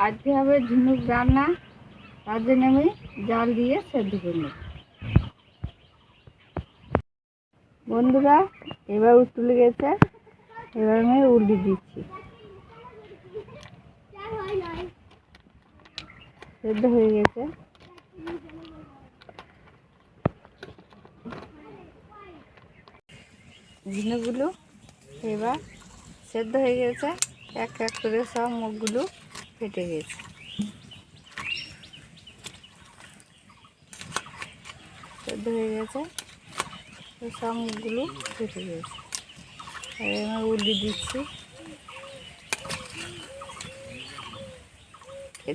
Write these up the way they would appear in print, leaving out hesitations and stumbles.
আজকে হবে ঝিনুক রান্না, তার জন্য আমি জাল দিয়ে সেদ্ধ করে নেব। বন্ধুরা, এবার উতলে গেছে, এবার আমি উল্টে দিচ্ছি। সেদ্ধ হয়ে গেছে। ঝিনুকগুলো এবার সেদ্ধ হয়ে গেছে, এক এক করে সব মুখগুলো ফেটে গেছে। সেদ্ধ হয়ে গেছে, সব মুখগুলো ফেটে গেছে। আমি উল্টে দিচ্ছি।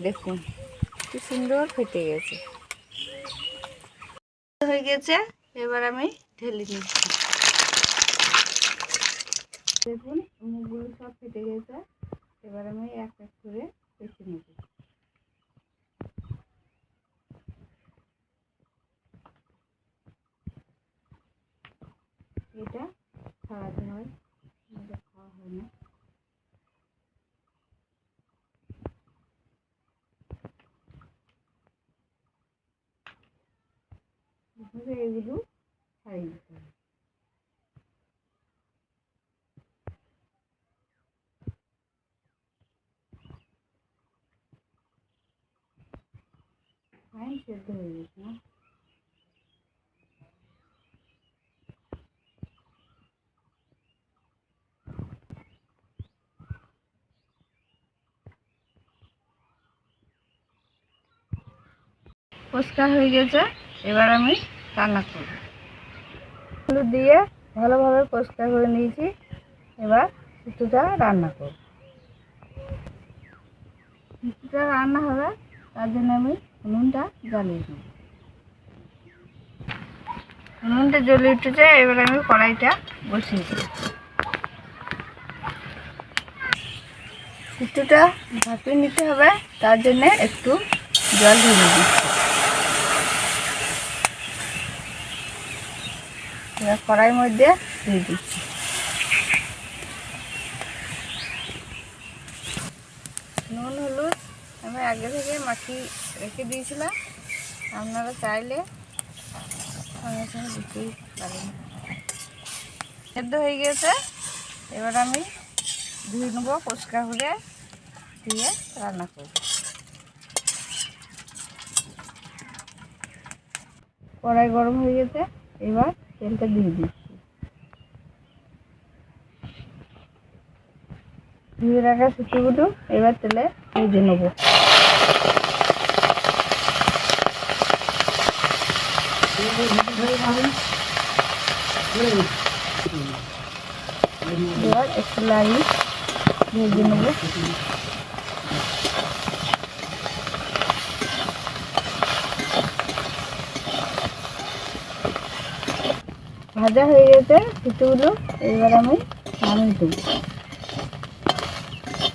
দেখুন কি সুন্দর ফেটে গেছে, হয়ে গেছে। এবার আমি ঢেলে নিচ্ছি। দেখুন মুখগুলো সব ফেটে গেছে। এবার আমি এক এক করে বেছে নেব। এটা ছাড়াতে হয়, এটা খাওয়া হয় না। এগুলো ছাড়িয়ে নিতে হবে। সেদ্ধ হয়ে গেছে না? পরিষ্কার হয়ে গেছে। এবার আমি রান্না করব। হলুদ দিয়ে ভালোভাবে পরিষ্কার করে নিয়েছি। এবার শুক্তোটা রান্না করব। শুক্তোটা রান্না হবে, তার জন্য আমি উনুনটা জ্বালিয়ে নেব। উনুনটা জ্বলে উঠেছে, এবার আমি কড়াইটা বসিয়ে দেব। শুক্তোটা ভাপিয়ে নিতে হবে, তার জন্য একটু জল ঢেলে দিচ্ছি। এবার কড়াইয়ের মধ্যে দিয়ে দিচ্ছি। নুন হলুদ আমি আগে থেকে মাখিয়ে রেখে দিয়েছিলাম, আপনারা চাইলে সঙ্গে সঙ্গে দিতেই পারেন। সেদ্ধ হয়ে গেছে, এবার আমি ধুয়ে নেবো পরিষ্কার করে, দিয়ে রান্না করব। কড়াই গরম হয়ে গেছে, এবার তেলটা দিয়ে দিচ্ছি। ধুয়ে রাখা শুক্তোগুলো এবার তেলে ভেজে নেবো। এবার একটু লাড়িয়ে ভেজে নেব। ভাজা হয়ে গেছে শুক্তোগুলো, এবার আমি নামিয়ে দেবো।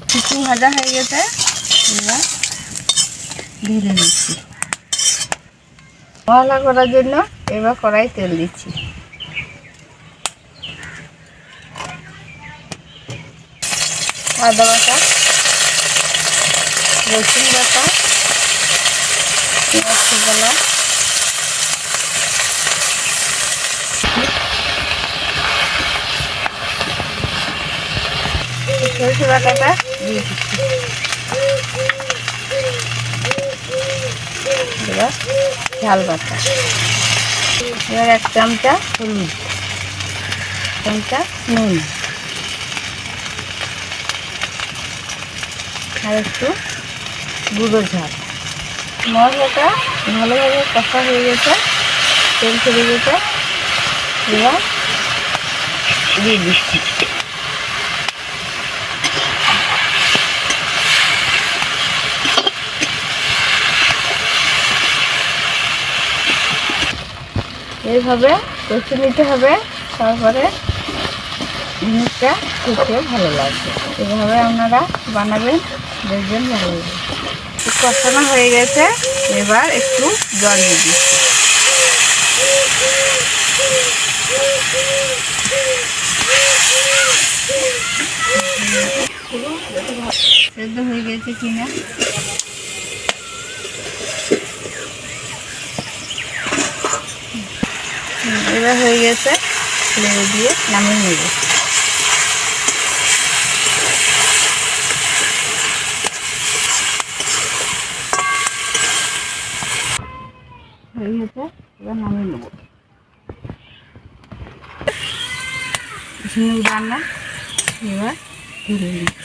শুক্তো ভাজা হয়ে গেছে, এবার ঢেলে দিচ্ছি। মশলা করার জন্য এবার কড়াই তেল দিচ্ছি। আদা বাটা, রসুন বাটা, পেঁয়াজ কুচি, সরষে বাটাটা দিয়ে দিচ্ছি। এবার ঝাল বাটা, এবার এক চামচা হলুদ, চামচা নুন, আর একটু গুঁড়ো ঝাল। মশলাটা ভালোভাবে কষা হয়ে গেছে, তেল ছেড়ে গেছে। এবার দিয়ে দিচ্ছি। এইভাবে কষে নিতে হবে, তারপরে জিনিসটা খেতে ভালো লাগবে। এভাবে আপনারা বানাবেন, দেখবেন ভালো লাগবে। কষানো হয়ে গেছে, এবার একটু জল দিয়ে দিচ্ছি। সেদ্ধ হয়ে গেছে কিনা। এবার হয়ে গেছে, লেবু দিয়ে নামিয়ে নেব। হয়ে গেছে, এবার নামিয়ে নেব। ঝিনুক রান্না এবার তুলে নিচ্ছি।